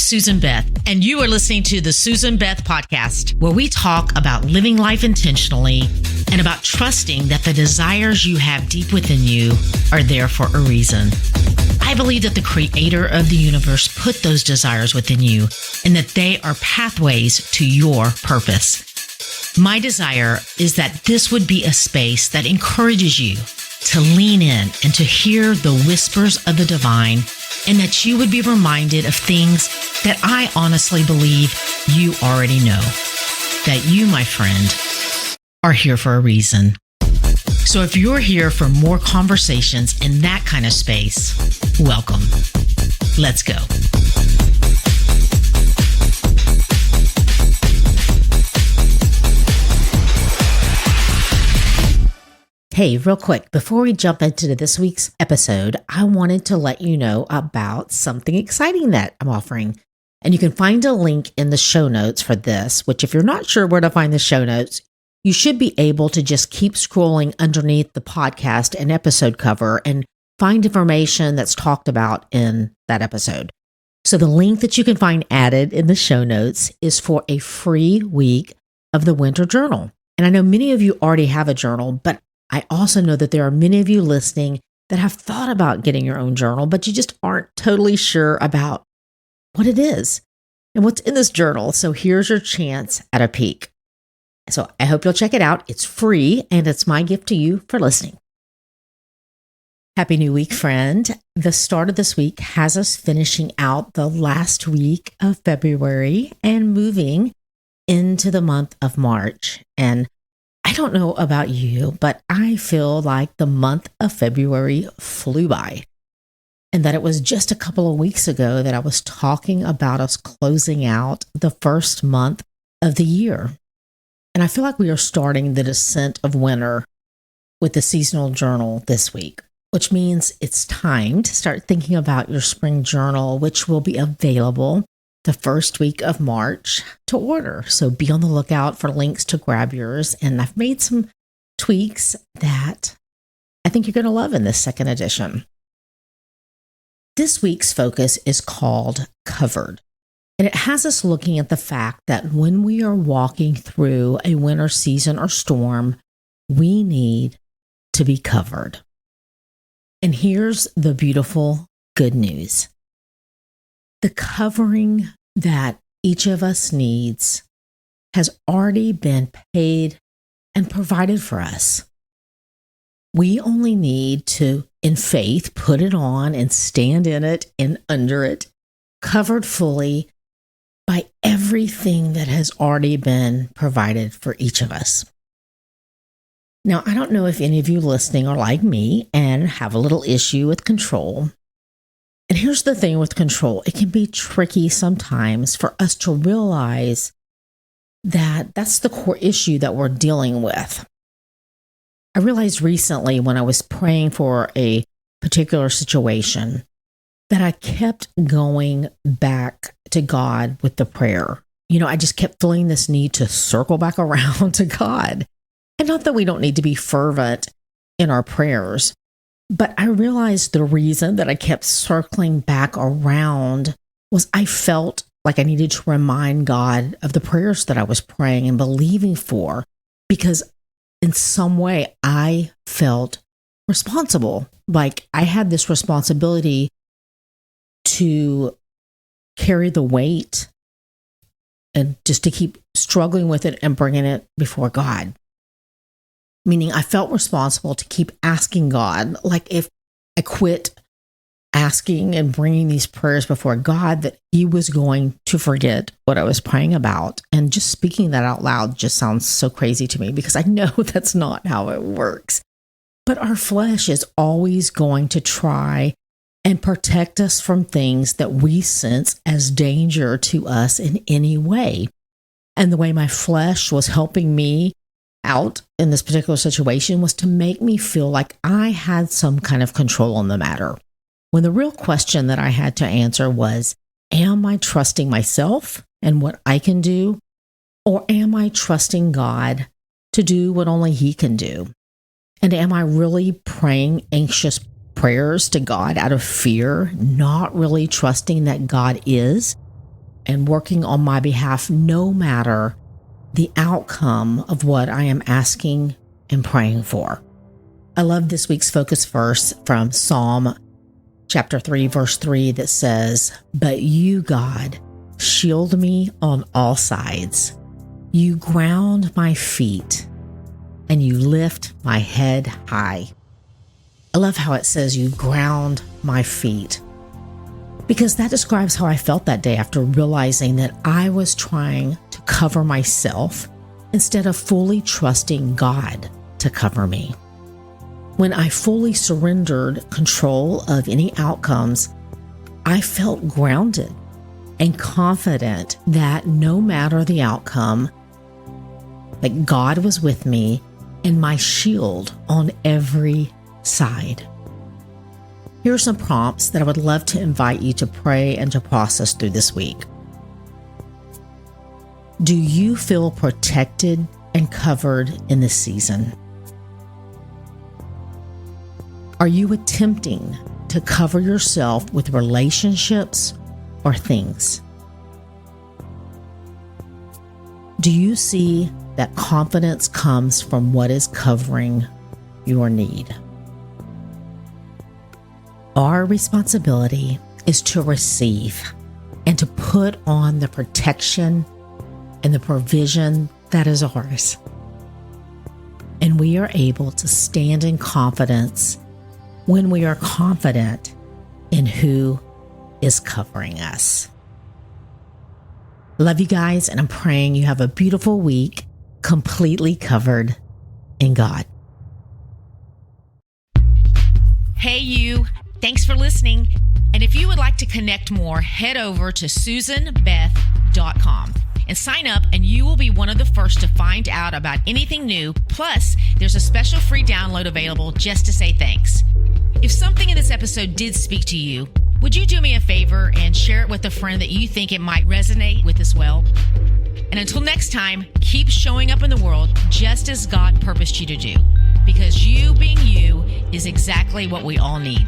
Susan Beth, and you are listening to the Susan Beth Podcast, where we talk about living life intentionally and about trusting that the desires you have deep within you are there for a reason. I believe that the creator of the universe put those desires within you and that they are pathways to your purpose. My desire is that this would be a space that encourages you to lean in and to hear the whispers of the divine, and that you would be reminded of things that I honestly believe you already know. That you, my friend, are here for a reason. So if you're here for more conversations in that kind of space, welcome. Let's go. Hey, real quick, before we jump into this week's episode, I wanted to let you know about something exciting that I'm offering. And you can find a link in the show notes for this, which if you're not sure where to find the show notes, you should be able to just keep scrolling underneath the podcast and episode cover and find information that's talked about in that episode. So the link that you can find added in the show notes is for a free week of the Winter Journal. And I know many of you already have a journal, but I also know that there are many of you listening that have thought about getting your own journal, but you just aren't totally sure about what it is and what's in this journal. So here's your chance at a peek. So I hope you'll check it out. It's free, and it's my gift to you for listening. Happy New Week, friend. The start of this week has us finishing out the last week of February and moving into the month of March. And I don't know about you, but I feel like the month of February flew by, and that it was just a couple of weeks ago that I was talking about us closing out the first month of the year. And I feel like we are starting the descent of winter with the seasonal journal this week, which means it's time to start thinking about your spring journal, which will be available the first week of March to order. So be on the lookout for links to grab yours. And I've made some tweaks that I think you're going to love in this second edition. This week's focus is called Covered. And it has us looking at the fact that when we are walking through a winter season or storm, we need to be covered. And here's the beautiful good news. The covering that each of us needs has already been paid and provided for us. We only need to, in faith, put it on and stand in it and under it, covered fully by everything that has already been provided for each of us. Now, I don't know if any of you listening are like me and have a little issue with control. And here's the thing with control. It can be tricky sometimes for us to realize that that's the core issue that we're dealing with. I realized recently when I was praying for a particular situation that I kept going back to God with the prayer. I just kept feeling this need to circle back around to God. And not that we don't need to be fervent in our prayers, but I realized the reason that I kept circling back around was I felt like I needed to remind God of the prayers that I was praying and believing for, because in some way I felt responsible. Like I had this responsibility to carry the weight and just to keep struggling with it and bringing it before God. Meaning I felt responsible to keep asking God, like if I quit asking and bringing these prayers before God, that He was going to forget what I was praying about. And just speaking that out loud just sounds so crazy to me, because I know that's not how it works. But our flesh is always going to try and protect us from things that we sense as danger to us in any way. And the way my flesh was helping me out in this particular situation was to make me feel like I had some kind of control on the matter. When the real question that I had to answer was, am I trusting myself and what I can do? Or am I trusting God to do what only He can do? And am I really praying anxious prayers to God out of fear, not really trusting that God is and working on my behalf, no matter the outcome of what I am asking and praying for. I love this week's focus verse from Psalm chapter 3, verse 3 that says, "But you, God, shield me on all sides. You ground my feet and you lift my head high." I love how it says you ground my feet, because that describes how I felt that day after realizing that I was trying to cover myself instead of fully trusting God to cover me. When I fully surrendered control of any outcomes, I felt grounded and confident that no matter the outcome, that God was with me and my shield on every side. Here are some prompts that I would love to invite you to pray and to process through this week. Do you feel protected and covered in this season? Are you attempting to cover yourself with relationships or things? Do you see that confidence comes from what is covering your need? Our responsibility is to receive and to put on the protection and the provision that is ours. And we are able to stand in confidence when we are confident in who is covering us. Love you guys, and I'm praying you have a beautiful week, completely covered in God. Hey you, thanks for listening. And if you would like to connect more, head over to susanbeth.com and sign up, and you will be one of the first to find out about anything new. Plus, there's a special free download available just to say thanks. If something in this episode did speak to you, would you do me a favor and share it with a friend that you think it might resonate with as well? And until next time, keep showing up in the world just as God purposed you to do, because you being you is exactly what we all need.